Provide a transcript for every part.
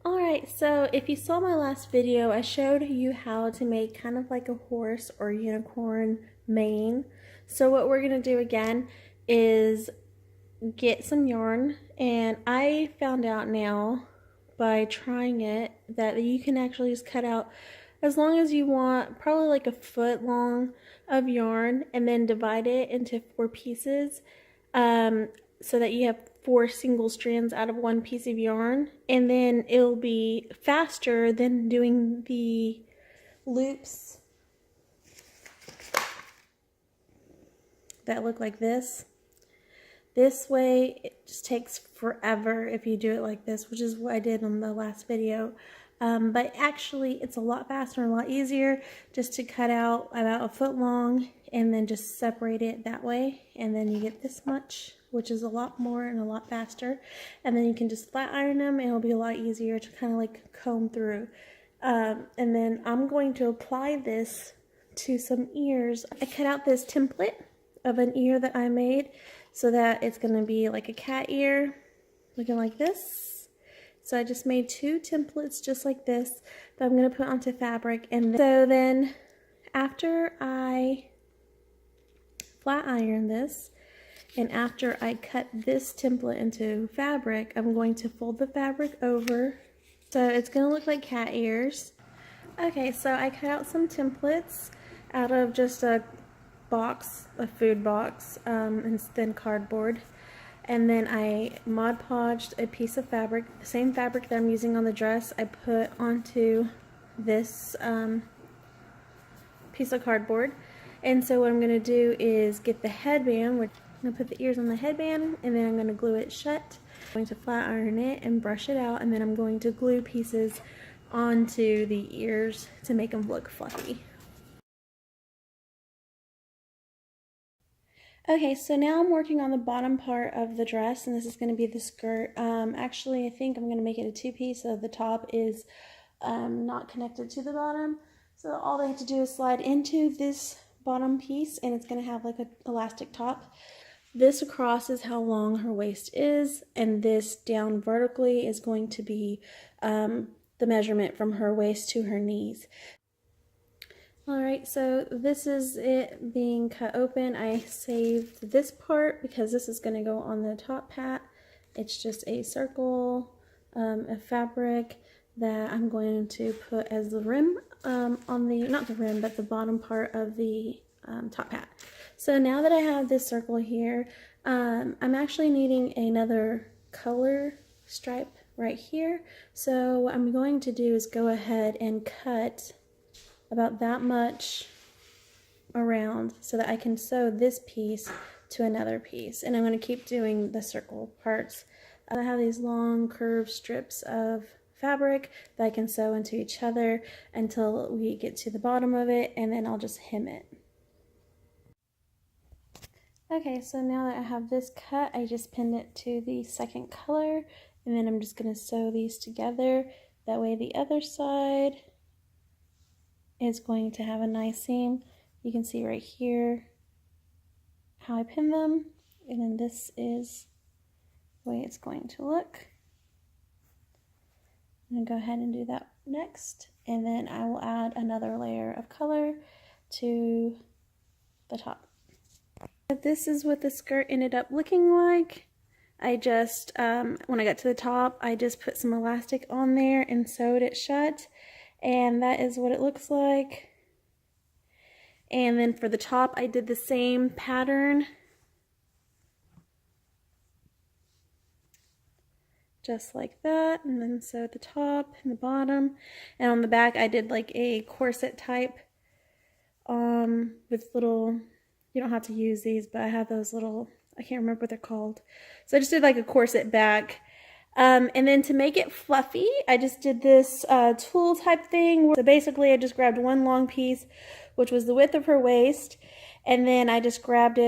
Alright, so if you saw my last video, I showed you how to make kind of like a horse or unicorn mane. So what we're going to do again is get some yarn, and I found out now by trying it that you can actually just cut out as long as you want, probably like a foot long of yarn, and then divide it into 4 pieces so that you have 4 single strands out of 1 piece of yarn, and then it'll be faster than doing the loops that look like this. This way it just takes forever if you do it like this, which is what I did on the last video. But actually it's a lot faster and a lot easier just to cut out about a foot long and then just separate it that way, and then you get this much, which is a lot more and a lot faster, and then you can just flat iron them and it'll be a lot easier to kind of like comb through. And then I'm going to apply this to some ears. I cut out this template of an ear that I made so that it's going to be like a cat ear looking like this. So I just made 2 templates just like this that I'm going to put onto fabric. And then after I flat iron this, and after I cut this template into fabric, I'm going to fold the fabric over so it's going to look like cat ears. Okay, so I cut out some templates out of just a box, a food box, and then cardboard. And then I Mod Podged a piece of fabric, the same fabric that I'm using on the dress, I put onto this piece of cardboard. And so what I'm going to do is get the headband, which I'm going to put the ears on the headband, and then I'm going to glue it shut. I'm going to flat iron it and brush it out, and then I'm going to glue pieces onto the ears to make them look fluffy. Okay, so now I'm working on the bottom part of the dress, and this is going to be the skirt. Actually, I think I'm going to make it a 2-piece, so the top is not connected to the bottom. So all I have to do is slide into this bottom piece, and it's going to have like an elastic top. This across is how long her waist is, and this down vertically is going to be the measurement from her waist to her knees. Alright, so this is it being cut open. I saved this part because this is going to go on the top pat. It's just a circle of fabric that I'm going to put as the rim on the, not the rim, but the bottom part of the top hat. So now that I have this circle here, I'm actually needing another color stripe right here. So what I'm going to do is go ahead and cut about that much around so that I can sew this piece to another piece, and I'm going to keep doing the circle parts. I have these long curved strips of fabric that I can sew into each other until we get to the bottom of it, and then I'll just hem it. Okay, so now that I have this cut, I just pinned it to the second color, and then I'm just going to sew these together. That way the other side is going to have a nice seam. You can see right here how I pin them, and then this is the way it's going to look. I'm going to go ahead and do that next, and then I will add another layer of color to the top. This is what the skirt ended up looking like. I just, when I got to the top, I just put some elastic on there and sewed it shut. And that is what it looks like. And then for the top, I did the same pattern. Just like that. And then sewed the top and the bottom. And on the back, I did like a corset type with little, you don't have to use these, but I have those little, I can't remember what they're called. So I just did like a corset back. And then to make it fluffy, I just did this tulle type thing. So basically I just grabbed one long piece, which was the width of her waist, and then I just grabbed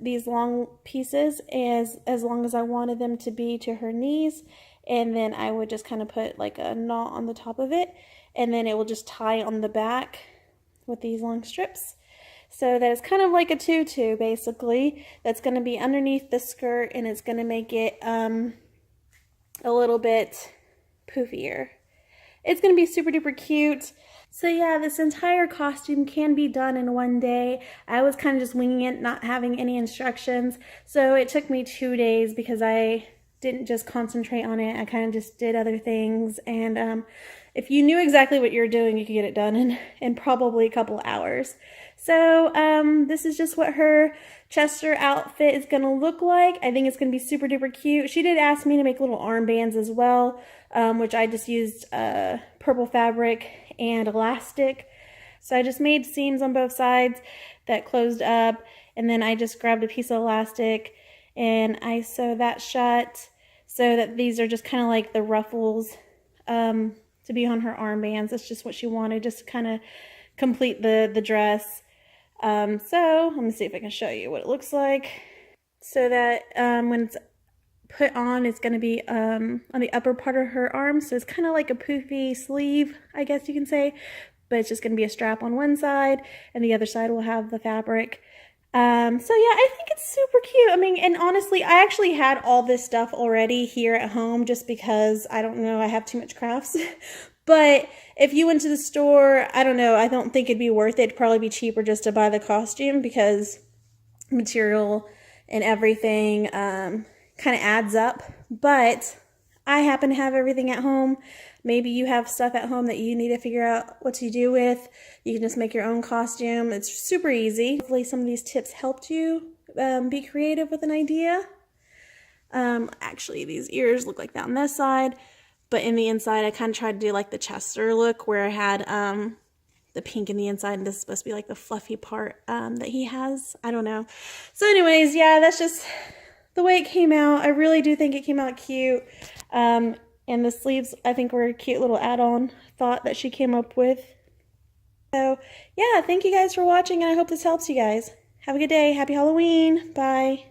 these long pieces as long as I wanted them to be to her knees, and then I would just kind of put like a knot on the top of it, and then it will just tie on the back with these long strips. So that is kind of like a tutu basically, that's going to be underneath the skirt, and it's going to make it a little bit poofier. It's going to be super duper cute. So yeah, this entire costume can be done in one day. I was kind of just winging it, not having any instructions. So it took me 2 days because I didn't just concentrate on it. I kind of just did other things. And if you knew exactly what you're doing, you could get it done in probably a couple hours. So this is just what her Cheshire outfit is going to look like. I think it's going to be super duper cute. She did ask me to make little armbands as well, which I just used purple fabric and elastic. So I just made seams on both sides that closed up, and then I just grabbed a piece of elastic and I sewed that shut so that these are just kind of like the ruffles to be on her armbands. That's just what she wanted, just to kind of complete the dress. So let me see if I can show you what it looks like. So that when it's put on, it's going to be on the upper part of her arm. So it's kind of like a poofy sleeve, I guess you can say. But it's just going to be a strap on one side, and the other side will have the fabric. So yeah, I think it's super cute. I mean, and honestly, I actually had all this stuff already here at home just because, I don't know, I have too much crafts. But if you went to the store, I don't know, I don't think it'd be worth it. It'd probably be cheaper just to buy the costume because material and everything kind of adds up. But I happen to have everything at home. Maybe you have stuff at home that you need to figure out what to do with. You can just make your own costume. It's super easy. Hopefully some of these tips helped you be creative with an idea. Actually, these ears look like that on this side. But in the inside, I kind of tried to do like the Chester look where I had the pink in the inside. And this is supposed to be like the fluffy part that he has. I don't know. So anyways, yeah, that's just the way it came out. I really do think it came out cute. And the sleeves, I think, were a cute little add-on thought that she came up with. So, yeah, thank you guys for watching, and I hope this helps you guys. Have a good day. Happy Halloween. Bye.